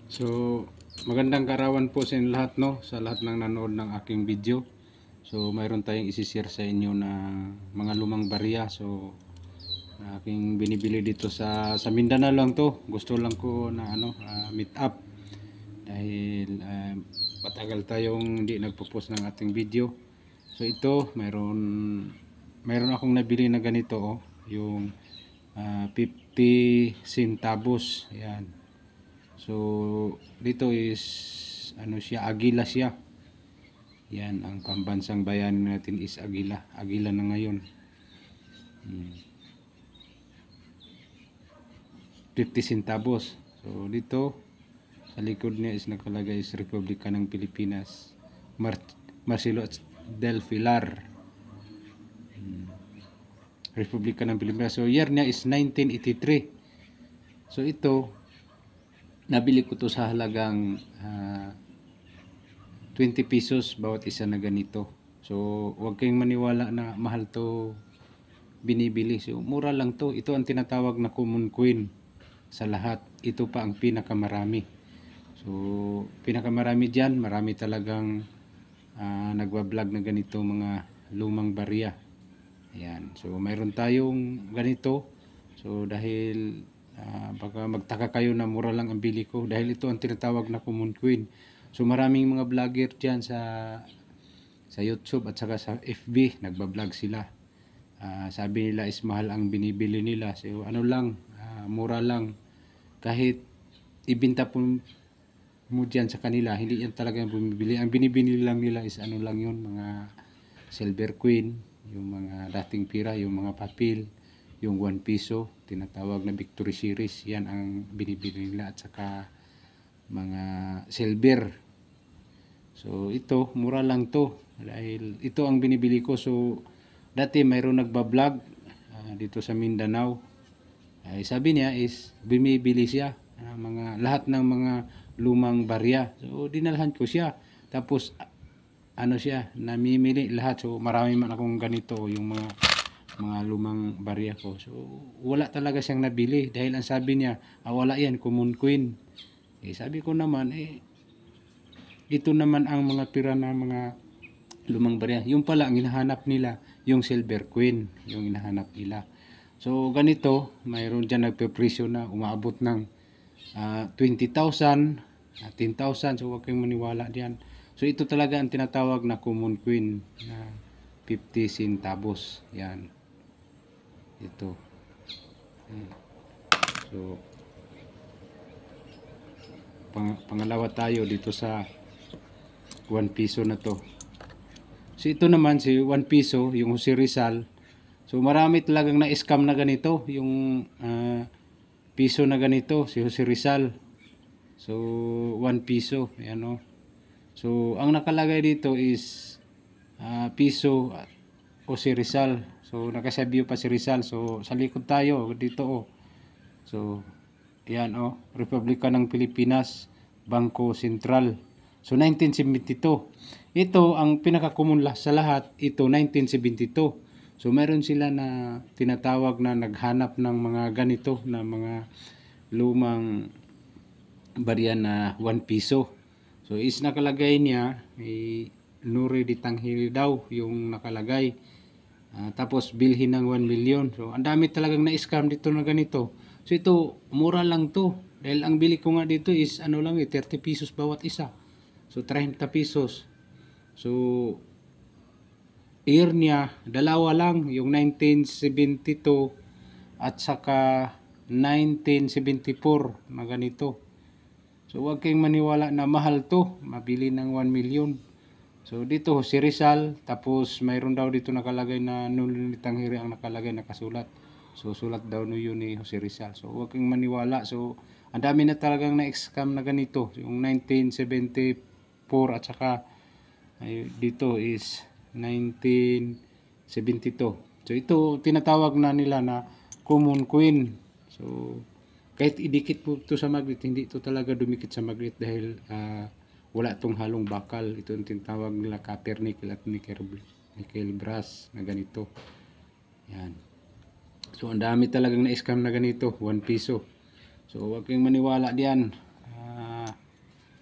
So, magandang kaarawan po sa inyo lahat, no? Sa lahat ng nanood ng aking video. So, mayroon tayong isi-share sa inyo na mga lumang barya. So, aking binibili dito sa Mindanao lang to. Gusto lang ko na meet up dahil matagal tayong hindi nagpo-post ng ating video. So, ito mayroon akong nabili na ganito, oh, yung 50 centavos. Ayan. So, dito is siya, Agila siya. Yan, ang pambansang bayan natin is Agila. Agila na ngayon. 50 centavos. So, dito sa likod niya is nakalagay is Republika ng Pilipinas. Marcelo del Pilar. Republika ng Pilipinas. So, year niya is 1983. So, ito nabili ko to sa halagang 20 pesos bawat isa na ganito. So, huwag kayong maniwala na mahal to binibili. So, mura lang to. Ito ang tinatawag na common coin sa lahat. Ito pa ang pinakamarami. So, pinakamarami dyan. Marami talagang nagwa-vlog na ganito mga lumang barya. Ayan. So, mayroon tayong ganito. So, dahil baka magtaka kayo na mura lang ang bili ko dahil ito ang tinatawag na common coin. So maraming mga vlogger dyan sa YouTube at saka sa FB nagbablog sila. Sabi nila is mahal ang binibili nila. So ano lang, mura lang. Kahit ibenta po mo dyan sa kanila, hindi yan talaga bumibili. Ang binibili lang nila is ano lang yun, mga silver coin, yung mga dating pira, yung mga papel, yung 1 piso, tinatawag na Victory Series, yan ang binibili nila, at saka mga silver. So ito, mura lang to dahil ito ang binibili ko. So dati mayroon nagbablog dito sa Mindanao. Sabi niya is bumibili siya lahat ng mga lumang barya. So dinalhan ko siya. Tapos siya, namimili lahat. So marami man akong ganito, yung mga lumang barya ko. So wala talaga siyang nabili dahil ang sabi niya, wala yan, common coin. Sabi ko naman, ito naman ang mga pira na mga lumang barya. Yung pala ang hinahanap nila, yung silver coin, yung hinahanap nila. So ganito, mayroon dyan nagpe-presyo na umaabot ng 20,000, 10,000. So huwag kayong maniwala diyan. So ito talaga ang tinatawag na common coin na 50 centavos. Yan. Ito. So pangalawa tayo dito sa 1 piso na to. So ito naman si 1 piso, yung Jose Rizal. So marami talagang na-scam na ganito, yung piso na ganito, si Jose Rizal. So 1 piso, ayan o. So ang nakalagay dito is piso Jose Rizal. So nakasabiyo pa si Rizal. So sa likod tayo dito o. So yan o, Republika ng Pilipinas, Bangko Sentral. So 1972. Ito ang pinaka-common sa lahat, ito 1972. So meron sila na tinatawag na naghanap ng mga ganito na mga lumang barya na 1 piso. So is nakalagay niya, Nuri di Tanghili daw yung nakalagay. Tapos bilhin ng 1 million. So ang dami talagang na-scam dito na ganito. So ito, mura lang to. Dahil ang bili ko nga dito is 30 pesos bawat isa. So 30 pesos. So year niya, dalawa lang, yung 1972 at saka 1974 na ganito. So huwag kayong maniwala na mahal to, mabili ng 1 million. So dito si Rizal, tapos mayroon daw dito nakalagay na Nuri di Tanghili ang nakalagay, nakasulat. So sulat daw yun ni Jose Rizal. So huwag kayong maniwala. So ang dami na talagang na-scam na ganito. Yung 1974 at saka dito is 1972. So ito tinatawag na nila na common coin. So kahit idikit po ito sa magnet, hindi ito talaga dumikit sa magnet dahil wala itong halong bakal. Ito yung tinatawag nila copper nickel at nickel brass na ganito. Yan. So ang dami talagang na-scam na ganito, 1 piso. So huwag kayong maniwala diyan.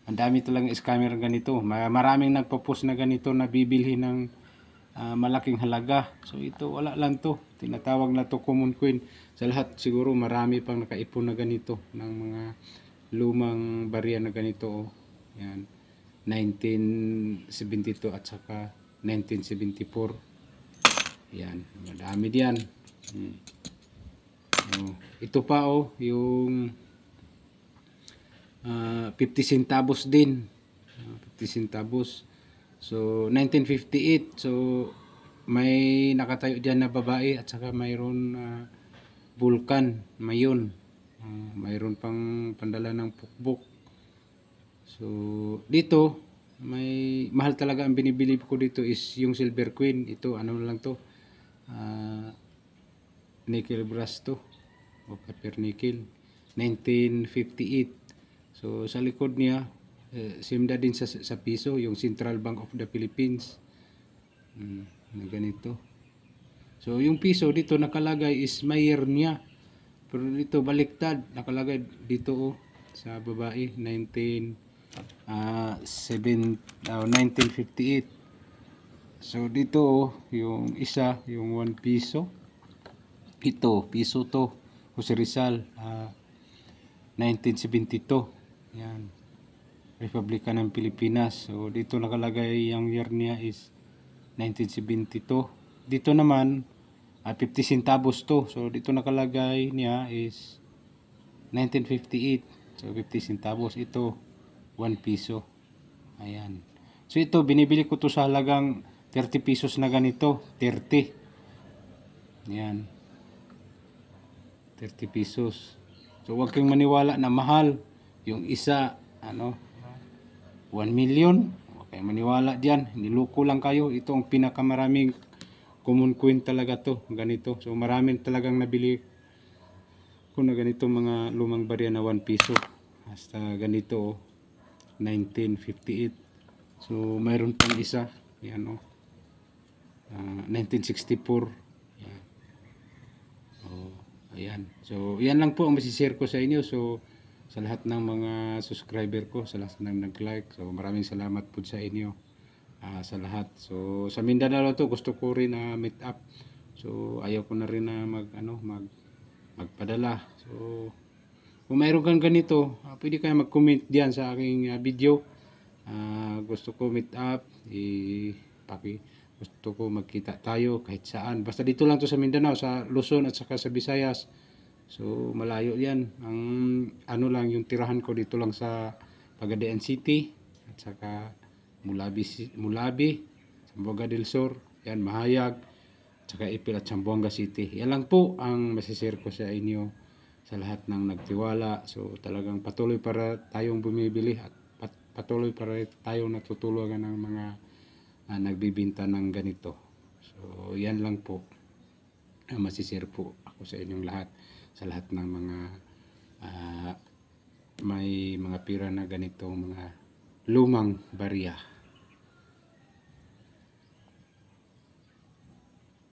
Ang dami talagang scammer ganito. Maraming nagpo-post na ganito na bibili ng malaking halaga. So ito wala lang to. Tinatawag na to common coin. Sa lahat siguro marami pang nakaipon na ganito ng mga lumang barya na ganito. Oh. Yan. 1972 at saka 1974. Yan. Madami diyan. Oh. Ito pa yung 50 centavos din. 50 centavos. So 1958. So may nakatayo diyan na babae at saka mayroon vulkan, mayon. Mayroon pang pandala ng pukbuk. So dito may mahal talaga ang binibili ko dito is yung silver queen. Ito ano lang to. Nickel brass to. O copper nickel. 1958. So sa likod niya simda din sa piso yung Central Bank of the Philippines. Na ganito. So yung piso dito nakalagay is mayer niya. Pero dito baliktad nakalagay dito sa babae 1958. So dito yung isa yung 1 piso. Ito piso to. Jose Rizal 1972. Yan. Republika ng Pilipinas. So dito nakalagay yung year niya is 1972. Dito naman 50 centavos to. So dito nakalagay niya is 1958. So 50 centavos. Ito 1 piso. Ayan. So ito binibili ko to sa halagang 30 pesos na ganito. 30. Ayan. 30 pesos. So huwag kang maniwala na mahal. Yung isa 1 million. Okay, maniwala diyan. Niloko lang kayo. Ito ang pinakamaraming common coin talaga to. Ganito. So maraming talagang nabili ko na ganito mga lumang barya na 1 piso. Hasta ganito 1958. So mayroon pang isa. Yan 1964. Yan. Ayan. So yan lang po ang masishare ko sa inyo. So sa lahat ng mga subscriber ko, sa lahat ng nag-like. So maraming salamat po sa inyo sa lahat. So sa Mindanao to gusto ko rin meet up. So ayaw ko na rin na magpadala. So kung mayroon kang ganito, pwede kayo mag-comment diyan sa aking video. Gusto ko meet up, gusto ko magkita tayo kahit saan. Basta dito lang to sa Mindanao, sa Luzon at saka sa Visayas. So malayo yan. Ang lang yung tirahan ko dito lang sa Pagadian City at saka Mulabi, Zamboanga del Sur, yan Mahayag, at saka Ipil at Zamboanga City. Yan lang po ang masishare ko sa inyo sa lahat ng nagtiwala. So talagang patuloy para tayong bumibili at patuloy para tayong natutulungan ng mga nagbibinta ng ganito. So yan lang po ang masishare po ako sa inyong lahat. Sa lahat ng mga may mga pira na ganito, mga lumang barya.